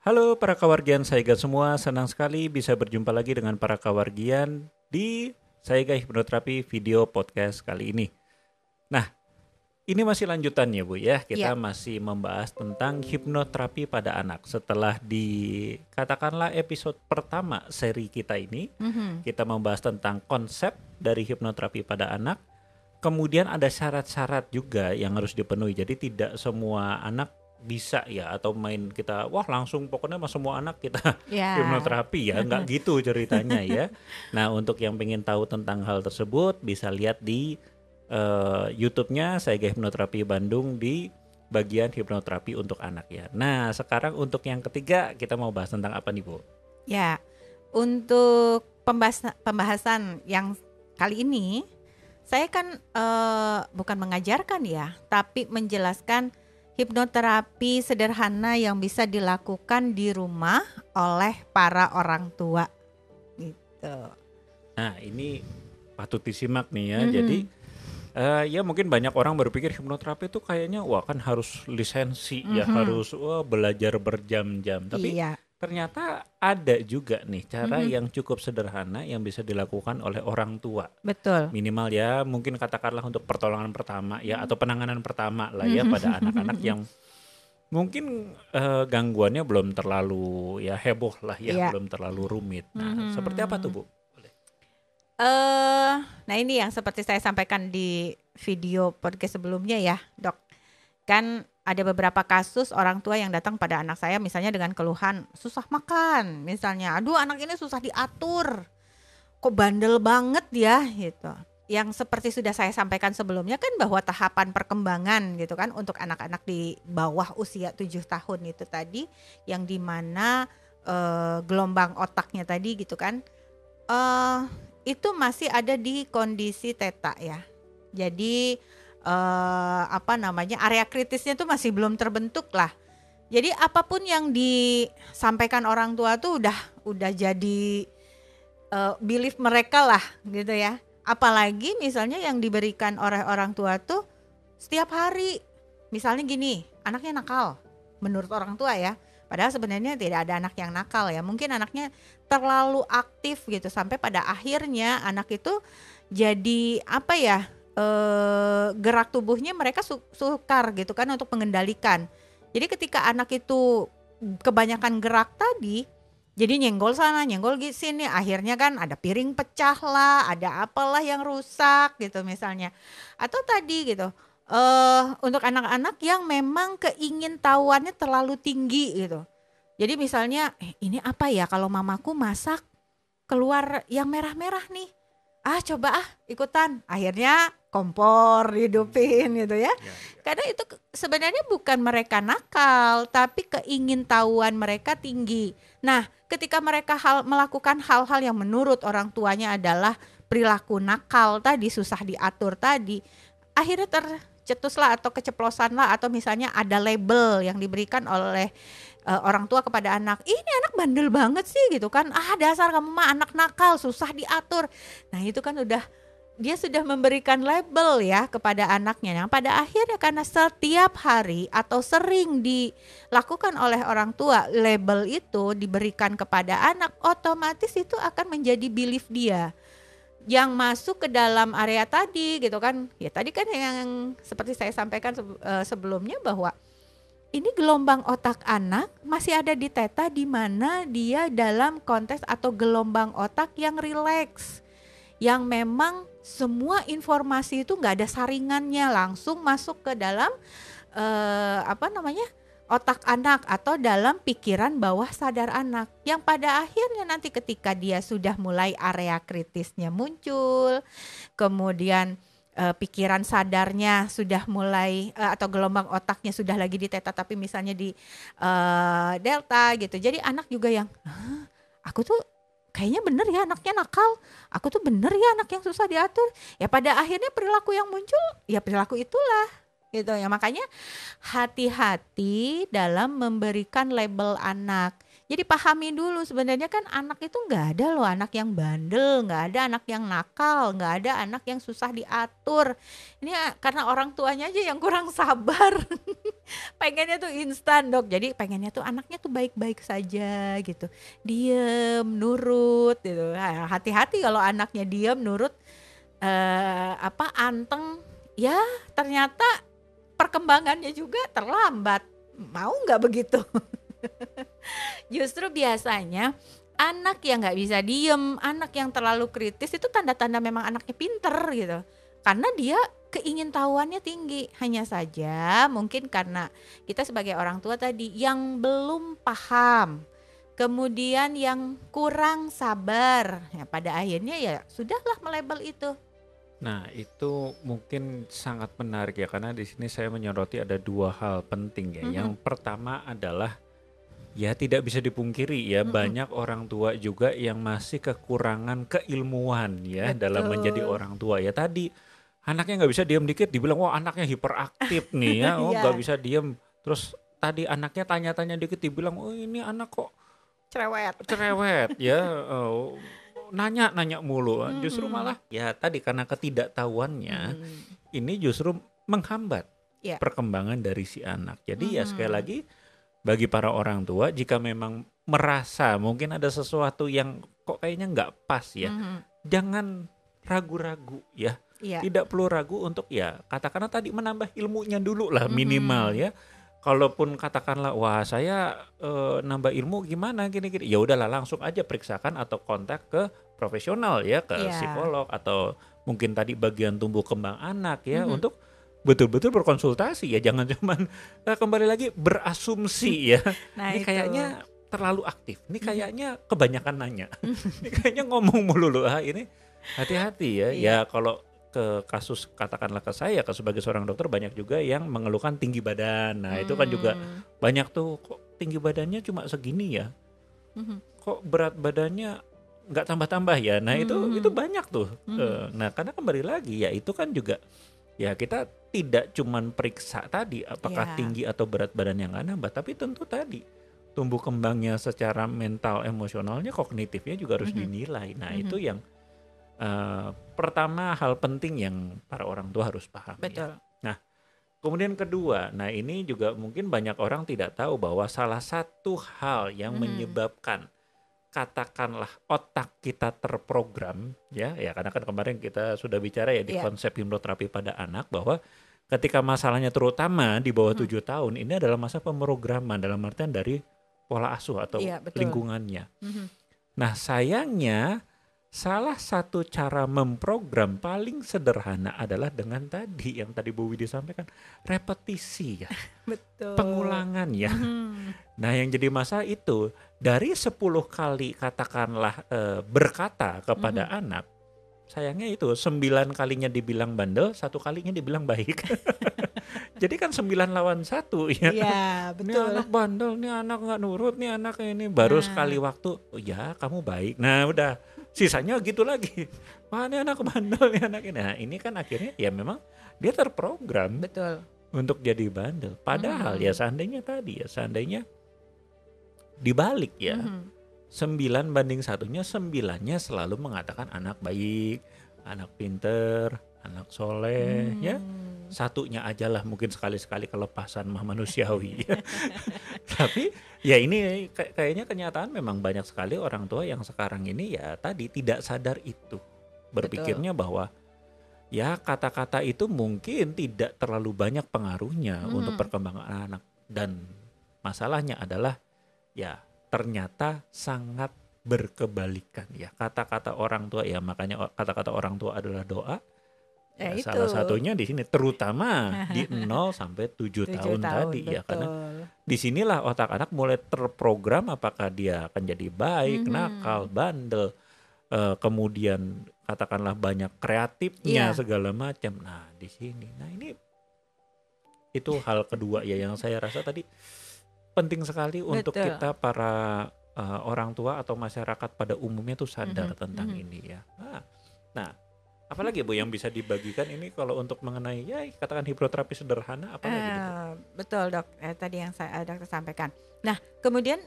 Halo para kawargian Saiga semua, senang sekali bisa berjumpa lagi dengan para kawargian di Saiga Hipnoterapi video podcast kali ini. Nah, ini masih lanjutannya Bu ya, kita Ya, masih membahas tentang hipnoterapi pada anak. Setelah di katakanlah episode pertama seri kita ini, kita membahas tentang konsep dari hipnoterapi pada anak. Kemudian ada syarat-syarat juga yang harus dipenuhi, jadi tidak semua anak bisa ya atau main kita wah langsung pokoknya sama semua anak kita ya. hipnoterapi ya nggak gitu ceritanya ya. Nah untuk yang pengen tahu tentang hal tersebut bisa lihat di YouTube-nya Saiga Hipnoterapi Bandung di bagian hipnoterapi untuk anak ya. Nah sekarang untuk yang ketiga kita mau bahas tentang apa nih Bu? Ya, untuk pembahasan yang kali ini, saya kan bukan mengajarkan ya, tapi menjelaskan hipnoterapi sederhana yang bisa dilakukan di rumah oleh para orang tua, gitu. Nah ini patut disimak nih ya. Jadi ya mungkin banyak orang berpikir hipnoterapi itu kayaknya wah kan harus lisensi ya harus wah belajar berjam-jam. Tapi Iya, ternyata ada juga nih cara yang cukup sederhana yang bisa dilakukan oleh orang tua. betul. Minimal ya mungkin katakanlah untuk pertolongan pertama ya atau penanganan pertama lah ya pada anak-anak yang mungkin gangguannya belum terlalu ya heboh lah ya, Iya. belum terlalu rumit. Nah, seperti apa tuh Bu? Boleh. Nah ini yang seperti saya sampaikan di video podcast sebelumnya ya, Dok. Kan ada beberapa kasus orang tua yang datang pada anak saya misalnya dengan keluhan susah makan, misalnya, aduh anak ini susah diatur, kok bandel banget ya gitu. Yang seperti sudah saya sampaikan sebelumnya kan bahwa tahapan perkembangan gitu kan untuk anak-anak di bawah usia 7 tahun itu tadi yang dimana gelombang otaknya tadi gitu kan eh itu masih ada di kondisi theta ya. Jadi area kritisnya tuh masih belum terbentuk lah. Jadi apapun yang disampaikan orang tua tuh udah jadi belief mereka lah gitu ya. Apalagi misalnya yang diberikan oleh orang tua tuh setiap hari. Misalnya gini, anaknya nakal menurut orang tua ya. Padahal sebenarnya tidak ada anak yang nakal ya. Mungkin anaknya terlalu aktif gitu sampai pada akhirnya anak itu jadi apa ya? Gerak tubuhnya mereka sukar gitu kan untuk mengendalikan. Jadi ketika anak itu kebanyakan gerak tadi, jadi nyenggol sana, nyenggol sini, akhirnya kan ada piring pecah lah, ada apalah yang rusak gitu misalnya. Atau tadi gitu, untuk anak-anak yang memang keingintahuannya terlalu tinggi gitu. Jadi misalnya, ini apa ya kalau mamaku masak keluar yang merah-merah nih. Ah coba ikutan. Akhirnya kompor hidupin gitu ya. Ya, Karena itu sebenarnya bukan mereka nakal, tapi keingintahuan mereka tinggi. Nah, ketika mereka melakukan hal-hal yang menurut orang tuanya adalah perilaku nakal tadi, susah diatur tadi, akhirnya tercetuslah atau keceplosanlah atau misalnya ada label yang diberikan oleh orang tua kepada anak. Ini anak bandel banget sih gitu kan. Ah dasar kamu mah anak nakal, susah diatur. Nah, itu kan dia sudah memberikan label ya kepada anaknya. Yang pada akhirnya karena setiap hari atau sering dilakukan oleh orang tua, label itu diberikan kepada anak, otomatis itu akan menjadi belief dia yang masuk ke dalam area tadi gitu kan. Ya tadi kan yang seperti saya sampaikan sebelumnya bahwa ini gelombang otak anak masih ada di theta di mana dia dalam konteks atau gelombang otak yang rileks, yang memang semua informasi itu nggak ada saringannya, langsung masuk ke dalam otak anak atau dalam pikiran bawah sadar anak, yang pada akhirnya nanti ketika dia sudah mulai area kritisnya muncul, kemudian pikiran sadarnya sudah mulai atau gelombang otaknya sudah lagi di theta tapi misalnya di delta gitu. Jadi anak juga yang aku tuh kayaknya bener ya anaknya nakal, aku tuh bener ya anak yang susah diatur. Ya pada akhirnya perilaku yang muncul ya perilaku itulah gitu ya. Makanya hati-hati dalam memberikan label anak. Jadi pahami dulu sebenarnya kan anak itu nggak ada loh anak yang bandel, nggak ada anak yang nakal, nggak ada anak yang susah diatur. Ini karena orang tuanya aja yang kurang sabar. Pengennya tuh instan dok. Jadi pengennya tuh anaknya tuh baik-baik saja gitu. Diem, nurut gitu. Nah, hati-hati kalau anaknya diem, nurut, anteng, ya ternyata perkembangannya juga terlambat. Mau nggak begitu? Justru biasanya anak yang nggak bisa diem, anak yang terlalu kritis itu tanda-tanda memang anaknya pinter gitu. Karena dia keingintahuannya tinggi. Hanya saja mungkin karena kita sebagai orang tua tadi yang belum paham, kemudian yang kurang sabar. Ya, pada akhirnya ya sudahlah melabel itu. Nah, itu mungkin sangat menarik ya, karena di sini saya menyoroti ada dua hal penting ya. Yang pertama adalah ya tidak bisa dipungkiri ya, banyak orang tua juga yang masih kekurangan keilmuan ya dalam menjadi Betul. orang tua. Ya tadi anaknya nggak bisa diam dikit dibilang wah anaknya hiperaktif nih ya, oh nggak Iya, bisa diam. Terus tadi anaknya tanya-tanya dikit dibilang oh ini anak kok cerewet. cerewet ya, nanya mulu. Justru Mhm. malah ya tadi karena ketidaktahuannya Mhm. ini justru menghambat Ya. perkembangan dari si anak. Jadi ya sekali Mhm. lagi bagi para orang tua jika memang merasa mungkin ada sesuatu yang kok kayaknya nggak pas ya, Mhm. jangan ragu-ragu ya. Iya. Tidak perlu ragu untuk ya katakanlah tadi menambah ilmunya dulu lah minimal Mhm. ya. Kalaupun katakanlah wah saya nambah ilmu gimana gini-gini, ya udahlah langsung aja periksakan atau kontak ke profesional ya, ke Iya. psikolog atau mungkin tadi bagian tumbuh kembang anak ya Mhm. untuk betul-betul berkonsultasi ya, jangan cuman kembali lagi berasumsi ya. Nah Ini itu. kayaknya terlalu aktif, ini Mhm. kayaknya kebanyakan nanya, ini kayaknya ngomong mulu loh, ini hati-hati ya. Ya Iya. kalau ke kasus katakanlah ke saya sebagai seorang dokter banyak juga yang mengeluhkan tinggi badan. Nah itu kan juga Mmm. banyak tuh kok tinggi badannya cuma segini ya, Mhm. kok berat badannya nggak tambah-tambah ya. Nah itu Mhm. banyak tuh. Mhm. Nah karena kembali lagi ya itu kan juga ya kita tidak cuman periksa tadi apakah Iya. tinggi atau berat badan yang nggak nambah, tapi tentu tadi tumbuh kembangnya secara mental, emosionalnya, kognitifnya juga harus Mhm. dinilai. Nah itu Mhm. yang pertama hal penting yang para orang tua harus pahami ya. Betul. Nah kemudian kedua, nah ini juga mungkin banyak orang tidak tahu bahwa salah satu hal yang Mhm. menyebabkan katakanlah otak kita terprogram ya, ya karena kan kemarin kita sudah bicara ya di Iya. konsep hipnoterapi pada anak bahwa ketika masalahnya terutama di bawah Mhm. 7 tahun ini adalah masa pemrograman dalam artian dari pola asuh atau Iya, betul. lingkungannya. Mhm. Nah sayangnya salah satu cara memprogram paling sederhana adalah dengan tadi yang tadi Bu Widi sampaikan, repetisi ya, Betul. pengulangan ya. Mhm. Nah yang jadi masalah itu dari 10 kali katakanlah berkata kepada Mhm. anak, sayangnya itu 9 kalinya dibilang bandel, 1 kalinya dibilang baik. Jadi kan 9 lawan 1 ya. Iya, Ini betul. anak bandel, ini anak nggak nurut, ini anak ini baru sekali Nah. waktu, oh ya kamu baik. Nah udah sisanya gitu lagi. Wah ini anak bandel, ini anak ini. Nah ini kan akhirnya ya memang dia terprogram Betul. untuk jadi bandel. Padahal ya Mhm. seandainya tadi ya, seandainya dibalik ya, Mhm. 9 banding satunya, 9-nya selalu mengatakan anak baik, anak pinter, anak soleh ya. Mmm. Satunya aja lah mungkin sekali-sekali kelepasan mah manusiawi. Tapi ya ini kayaknya kenyataan memang banyak sekali orang tua yang sekarang ini ya tadi tidak sadar itu. Betul. Berpikirnya bahwa ya kata-kata itu mungkin tidak terlalu banyak pengaruhnya untuk Mhm. perkembangan anak. Dan masalahnya adalah ya ternyata sangat berkebalikan ya. Kata-kata orang tua ya makanya kata-kata orang tua adalah doa. Ya Ya itu. salah satunya di sini terutama di 0 sampai 7 7 tahun tahun, tadi ya karena betul. disinilah otak anak mulai terprogram apakah dia akan jadi baik, nakal, Mhm. bandel, kemudian katakanlah banyak kreatifnya Iya, segala macam. Nah di sini, nah ini itu hal kedua ya yang saya rasa tadi penting sekali untuk betul. kita para orang tua atau masyarakat pada umumnya tuh sadar Mhm. tentang Mhm. ini ya. Nah Apalagi Bu yang bisa dibagikan ini kalau untuk mengenai ya katakan hipnoterapi sederhana apalagi Bu? Betul dok, tadi yang saya dokter sampaikan. Nah kemudian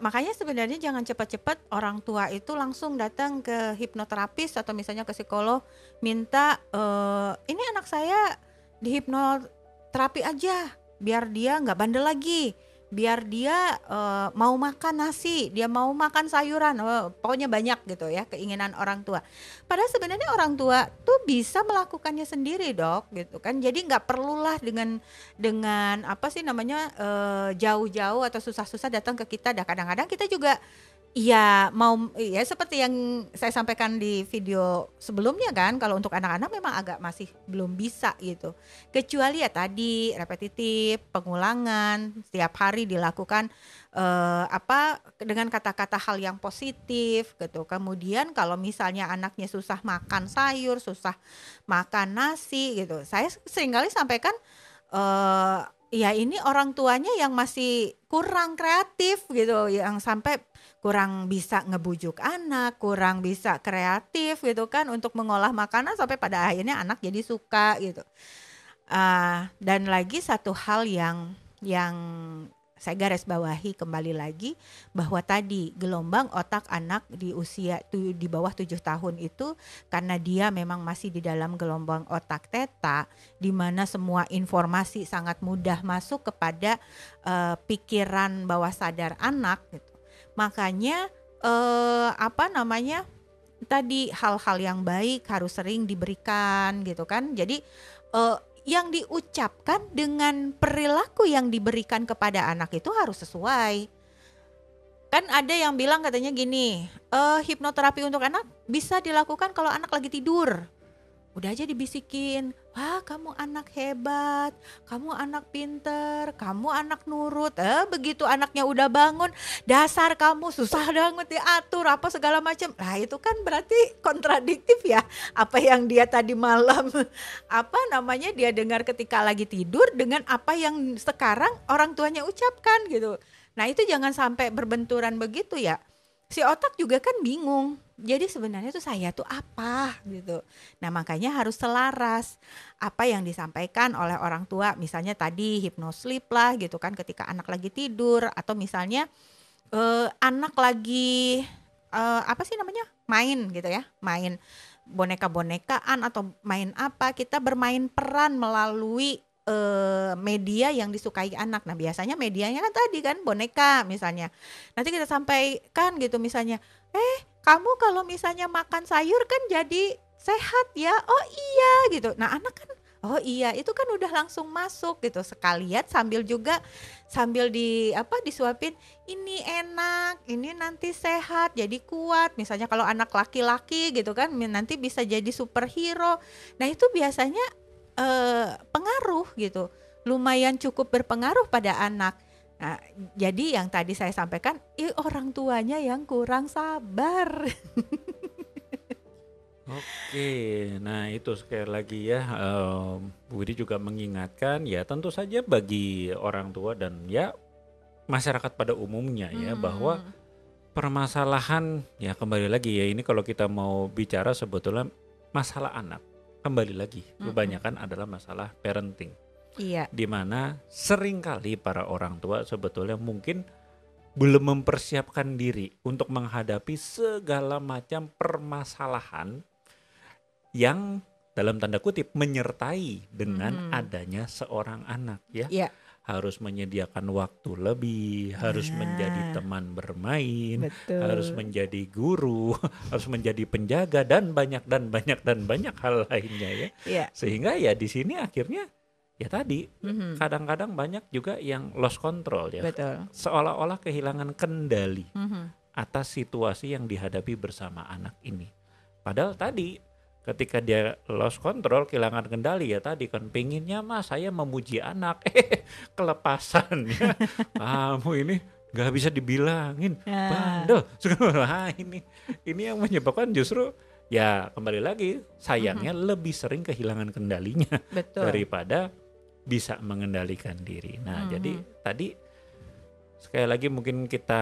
makanya sebenarnya jangan cepat-cepat orang tua itu langsung datang ke hipnoterapis atau misalnya ke psikolog minta ini anak saya di hipnoterapi aja biar dia nggak bandel lagi, biar dia mau makan nasi, dia mau makan sayuran, pokoknya banyak gitu ya keinginan orang tua. Padahal sebenarnya orang tua tuh bisa melakukannya sendiri dok, gitu kan. Jadi nggak perlulah dengan apa sih namanya jauh-jauh atau susah-susah datang ke kita. Dan kadang-kadang kita juga ya mau ya seperti yang saya sampaikan di video sebelumnya kan, kalau untuk anak-anak memang agak masih belum bisa gitu. Kecuali ya tadi repetitif, pengulangan setiap hari dilakukan apa dengan kata-kata hal yang positif gitu. Kemudian kalau misalnya anaknya susah makan sayur, susah makan nasi gitu. Saya seringkali sampaikan ya ini orang tuanya yang masih kurang kreatif gitu, yang sampai kurang bisa ngebujuk anak, kurang bisa kreatif gitu kan untuk mengolah makanan sampai pada akhirnya anak jadi suka gitu. Dan lagi satu hal yang saya garis bawahi kembali lagi bahwa tadi gelombang otak anak di usia di bawah 7 tahun itu karena dia memang masih di dalam gelombang otak theta di mana semua informasi sangat mudah masuk kepada pikiran bawah sadar anak gitu. Makanya apa namanya tadi hal-hal yang baik harus sering diberikan gitu kan. Jadi yang diucapkan dengan perilaku yang diberikan kepada anak itu harus sesuai. Kan ada yang bilang katanya gini, hipnoterapi untuk anak bisa dilakukan kalau anak lagi tidur. Udah aja dibisikin, wah kamu anak hebat, kamu anak pinter, kamu anak nurut. Begitu anaknya udah bangun, dasar kamu susah banget diatur apa segala macam. Nah itu kan berarti kontradiktif ya. Apa yang dia tadi malam apa namanya dia dengar ketika lagi tidur dengan apa yang sekarang orang tuanya ucapkan gitu. Nah itu jangan sampai berbenturan begitu ya. Si otak juga kan bingung. Jadi sebenarnya tuh saya tuh apa gitu. Nah makanya harus selaras apa yang disampaikan oleh orang tua. Misalnya tadi hypnosleep lah gitu kan ketika anak lagi tidur. Atau misalnya anak lagi apa sih namanya main gitu ya. Main boneka-bonekaan atau main apa. Kita bermain peran melalui media yang disukai anak. Nah biasanya medianya kan tadi kan boneka misalnya. Nanti kita sampaikan gitu misalnya, kamu kalau misalnya makan sayur kan jadi sehat ya. Oh iya gitu. Nah anak kan oh iya itu kan udah langsung masuk gitu. Sekalian sambil juga sambil disuapin ini enak, ini nanti sehat, jadi kuat. Misalnya kalau anak laki-laki gitu kan nanti bisa jadi superhero. Nah itu biasanya pengaruh gitu, lumayan cukup berpengaruh pada anak. Nah, jadi yang tadi saya sampaikan, orang tuanya yang kurang sabar. Oke, nah itu sekali lagi ya, Bu Widi juga mengingatkan ya tentu saja bagi orang tua dan ya masyarakat pada umumnya ya bahwa permasalahan ya kembali lagi ya ini kalau kita mau bicara sebetulnya masalah anak. Kembali lagi, kebanyakan adalah masalah parenting. Iya. Dimana seringkali para orang tua sebetulnya mungkin belum mempersiapkan diri untuk menghadapi segala macam permasalahan yang dalam tanda kutip menyertai dengan adanya seorang anak ya. Iya. Harus menyediakan waktu lebih, harus menjadi teman bermain, betul. harus menjadi guru, harus menjadi penjaga dan banyak hal lainnya ya. Iya. Sehingga ya di sini akhirnya ya tadi kadang-kadang banyak juga yang lost control ya. Betul. Seolah-olah kehilangan kendali atas situasi yang dihadapi bersama anak ini. Padahal tadi ketika dia lost control, kehilangan kendali ya tadi kan pengennya mas saya memuji anak, kelepasan ya. Kamu ini nggak bisa dibilangin bandel. Nah, ini yang menyebabkan justru ya kembali lagi sayangnya lebih sering kehilangan kendalinya. Betul. Daripada bisa mengendalikan diri. Nah jadi tadi sekali lagi mungkin kita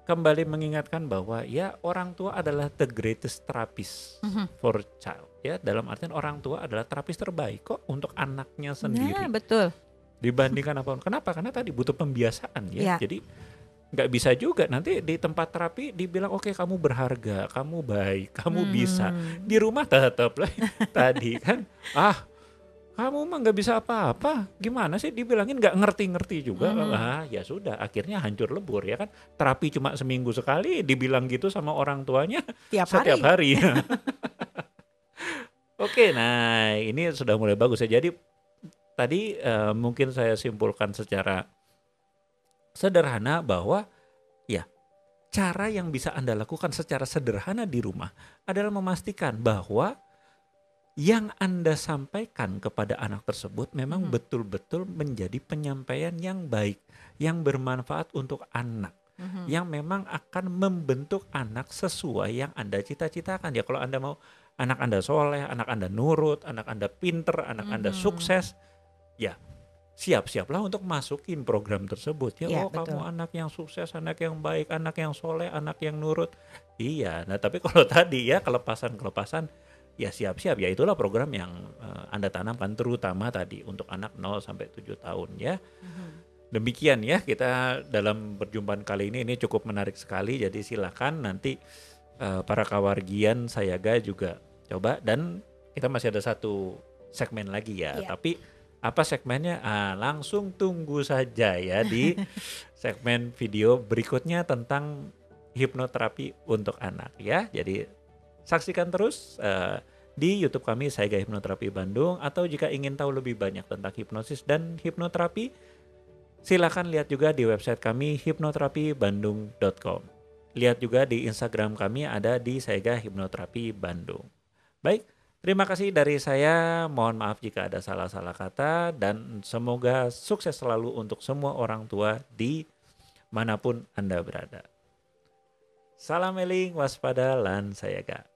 kembali mengingatkan bahwa ya orang tua adalah the greatest therapist for child. Ya, dalam artian orang tua adalah terapis terbaik kok untuk anaknya sendiri. Nah, betul. Dibandingkan apapun. Kenapa? Karena tadi butuh pembiasaan ya. Jadi nggak bisa juga nanti di tempat terapi dibilang oke, kamu berharga, kamu baik, kamu bisa. Di rumah tetap lah tadi kan. Kamu mah nggak bisa apa-apa. Gimana sih dibilangin nggak ngerti-ngerti juga. Ya sudah, akhirnya hancur lebur ya kan. Terapi cuma seminggu sekali dibilang gitu sama orang tuanya setiap hari. Oke, nah ini sudah mulai bagus ya. Jadi tadi mungkin saya simpulkan secara sederhana bahwa ya cara yang bisa Anda lakukan secara sederhana di rumah adalah memastikan bahwa yang Anda sampaikan kepada anak tersebut memang betul-betul menjadi penyampaian yang baik, yang bermanfaat untuk anak, yang memang akan membentuk anak sesuai yang Anda cita-citakan. Ya kalau Anda mau anak Anda soleh, anak Anda nurut, anak Anda pinter, anak Anda sukses, ya siap-siaplah untuk masukin program tersebut. Ya, kamu anak yang sukses, anak yang baik, anak yang soleh, anak yang nurut. Iya, nah tapi kalau tadi ya kelepasan, ya siap-siap, ya itulah program yang Anda tanamkan terutama tadi untuk anak 0 sampai 7 tahun ya. Demikian ya kita dalam perjumpaan kali ini cukup menarik sekali. Jadi silakan nanti para kawargian Sayaga juga coba, dan kita masih ada satu segmen lagi ya. Tapi apa segmennya? Langsung tunggu saja ya di segmen video berikutnya tentang hipnoterapi untuk anak ya. Jadi saksikan terus di YouTube kami Sayaga Hipnoterapi Bandung, atau jika ingin tahu lebih banyak tentang hipnosis dan hipnoterapi, silakan lihat juga di website kami hipnoterapibandung.com. Lihat juga di Instagram kami ada di Sayaga Hipnoterapi Bandung. Baik, terima kasih dari saya. Mohon maaf jika ada salah-salah kata, dan semoga sukses selalu untuk semua orang tua di manapun Anda berada. Salam eling, waspada, lan sayaga.